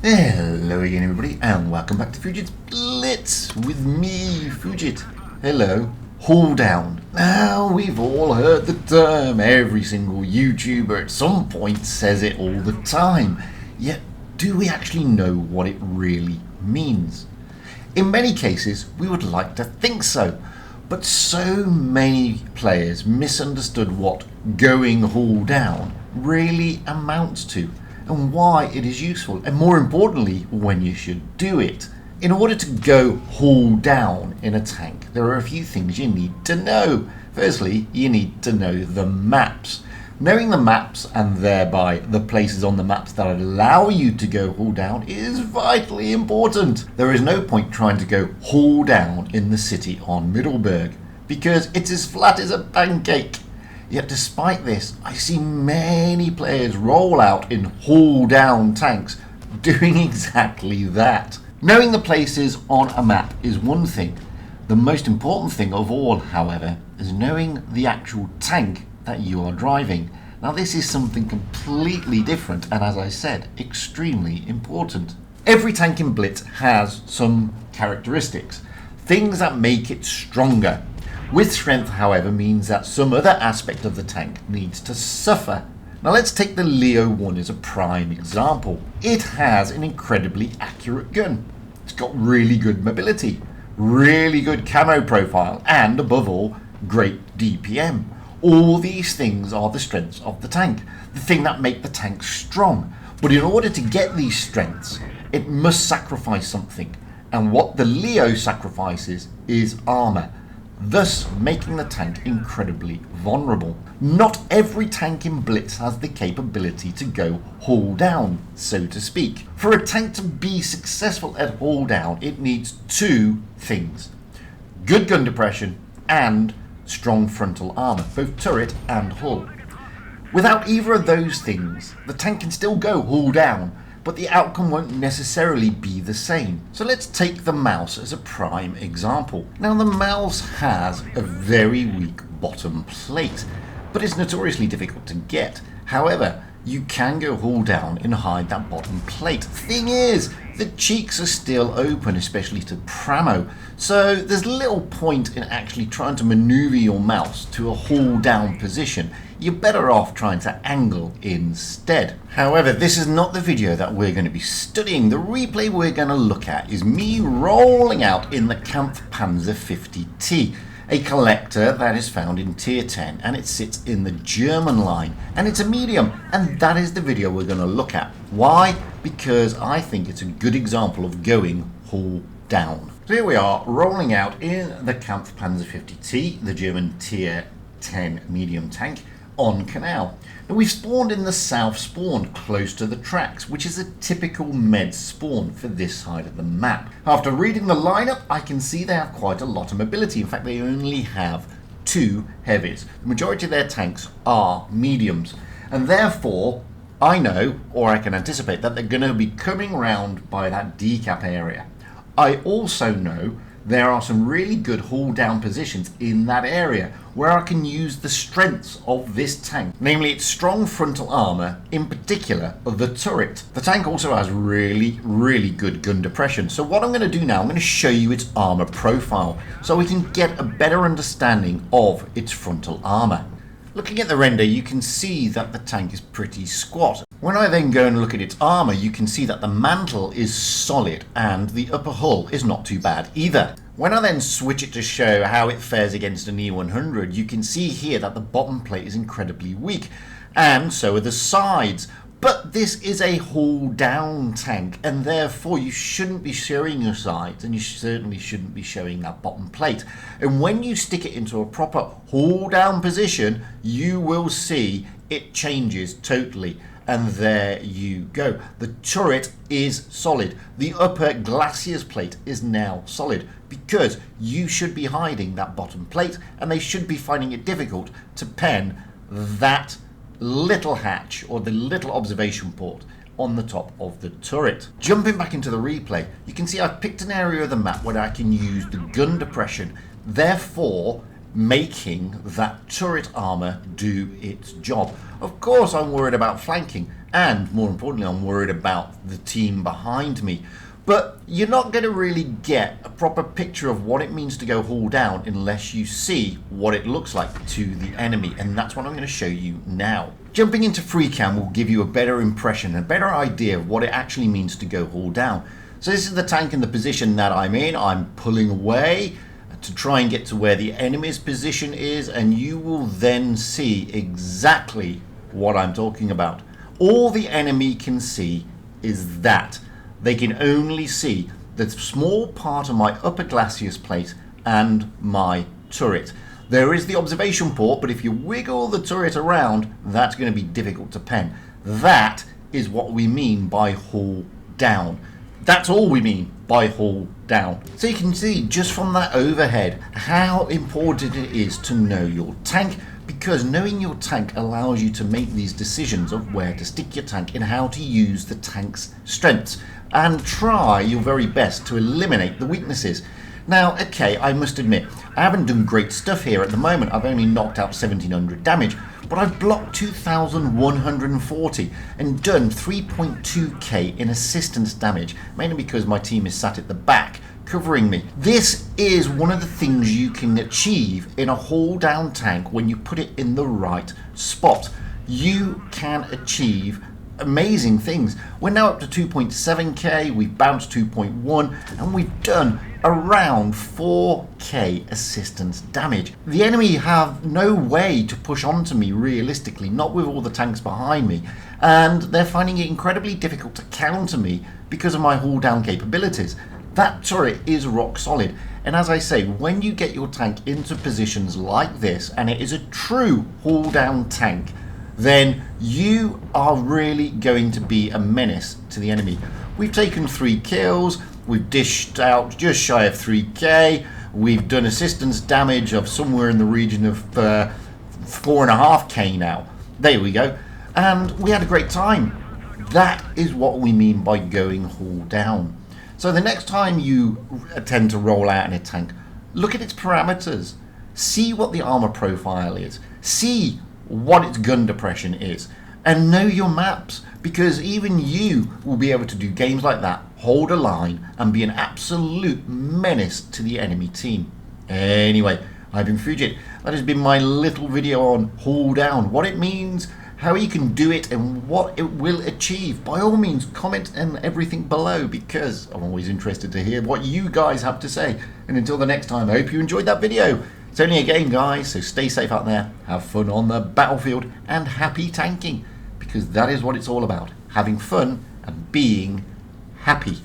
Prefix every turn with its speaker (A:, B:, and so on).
A: Hello again everybody and welcome back to Fugit's Blitz with me, Fugit. Hello. Hull down. Now we've all heard the term. Every single YouTuber at some point says it all the time. Yet do we actually know what it really means? In many cases we would like to think so, but so many players misunderstood what going hull down really amounts to, and why it is useful, and more importantly, when you should do it. In order to go hull down in a tank, there are a few things you need to know. Firstly, you need to know the maps. Knowing the maps, and thereby the places on the maps that allow you to go hull down, is vitally important. There is no point trying to go hull down in the city on Middelburg, because it's as flat as a pancake. Yet despite this, I see many players roll out in hull down tanks doing exactly that. Knowing the places on a map is one thing. The most important thing of all, however, is knowing the actual tank that you are driving. Now this is something completely different and, as I said, extremely important. Every tank in Blitz has some characteristics, things that make it stronger. With strength, however, means that some other aspect of the tank needs to suffer. Now let's take the Leo 1 as a prime example. It has an incredibly accurate gun. It's got really good mobility, really good camo profile, and above all, great DPM. All these things are the strengths of the tank, the thing that make the tank strong. But in order to get these strengths, it must sacrifice something. And what the Leo sacrifices is armor, thus making the tank incredibly vulnerable. Not every tank in Blitz has the capability to go hull down, so to speak. For a tank to be successful at hull down, it needs two things: good gun depression and strong frontal armor, both turret and hull. Without either of those things, the tank can still go hull down, but the outcome won't necessarily be the same. So let's take the mouse as a prime example. Now the mouse has a very weak bottom plate, but it's notoriously difficult to get. However, you can go hull down and hide that bottom plate. Thing is, the cheeks are still open, especially to Pramo, so there's little point in actually trying to maneuver your mouse to a hull down position. You're better off trying to angle instead. However, this is not the video that we're going to be studying. The replay we're going to look at is me rolling out in the Kfpz 50T, a collector that is found in tier 10, and it sits in the German line, and it's a medium, and that is the video we're going to look at. Why? Because I think it's a good example of going hull down. So here we are rolling out in the Kfpz 50T, the German tier 10 medium tank, on Canal. Now we've spawned in the south spawn close to the tracks, which is a typical med spawn for this side of the map. After reading the lineup, I can see they have quite a lot of mobility. In fact, they only have two heavies. The majority of their tanks are mediums, and therefore I know, or I can anticipate, that they're going to be coming round by that decap area. I also know there are some really good hull down positions in that area where I can use the strengths of this tank, namely its strong frontal armor, in particular the turret. The tank also has really good gun depression. So what I'm going to do now, I'm going to show you its armor profile so we can get a better understanding of its frontal armor. Looking at the render, you can see that the tank is pretty squat. When I then go and look at its armor, you can see that the mantle is solid and the upper hull is not too bad either. When I then switch it to show how it fares against an E100, you can see here that the bottom plate is incredibly weak, and so are the sides. But this is a hull down tank, and therefore you shouldn't be showing your sides, and you certainly shouldn't be showing that bottom plate. And when you stick it into a proper hull down position, you will see it changes totally. And there you go. The turret is solid. The upper glacier's plate is now solid, because you should be hiding that bottom plate, and they should be finding it difficult to pen that little hatch or the little observation port on the top of the turret. Jumping back into the replay, you can see I've picked an area of the map where I can use the gun depression, therefore making that turret armor do its job. Of course I'm worried about flanking, and more importantly, I'm worried about the team behind me. But you're not going to really get a proper picture of what it means to go hull down unless you see what it looks like to the enemy, and that's what I'm going to show you now. Jumping into free cam will give you a better impression, a better idea of what it actually means to go hull down. So this is the tank in the position that I'm in. I'm pulling away to try and get to where the enemy's position is, and you will then see exactly what I'm talking about. All the enemy can see is that. They can only see the small part of my upper glacis plate and my turret. There is the observation port, but if you wiggle the turret around, that's going to be difficult to pen. That is what we mean by hull down. That's all we mean by hull down. So you can see just from that overhead how important it is to know your tank, because knowing your tank allows you to make these decisions of where to stick your tank and how to use the tank's strengths and try your very best to eliminate the weaknesses. Now, okay, I must admit, I haven't done great stuff here at the moment. I've only knocked out 1700 damage, but I've blocked 2140 and done 3.2k in assistance damage, mainly because my team is sat at the back covering me. This is one of the things you can achieve in a hull down tank when you put it in the right spot. You can achieve amazing things. We're now up to 2.7k, we've bounced 2.1, and we've done around 4k assistance damage. The enemy have no way to push onto me realistically, not with all the tanks behind me, and they're finding it incredibly difficult to counter me because of my hull down capabilities. That turret is rock solid, and as I say, when you get your tank into positions like this, and it is a true hull down tank, then you are really going to be a menace to the enemy. We've taken 3 kills, we've dished out just shy of 3k, we've done assistance damage of somewhere in the region of 4.5k now. There we go, and we had a great time. That is what we mean by going hull down. So the next time you attempt to roll out in a tank, look at its parameters, see what the armor profile is, see what its gun depression is, and know your maps, because even you will be able to do games like that, hold a line and be an absolute menace to the enemy team. Anyway, I've been Fujit. That has been my little video on hull down, what it means, how you can do it, and what it will achieve. By all means, comment and everything below, because I'm always interested to hear what you guys have to say. And until the next time, I hope you enjoyed that video. It's only a game, guys, so stay safe out there, have fun on the battlefield, and happy tanking, because that is what it's all about, having fun and being happy.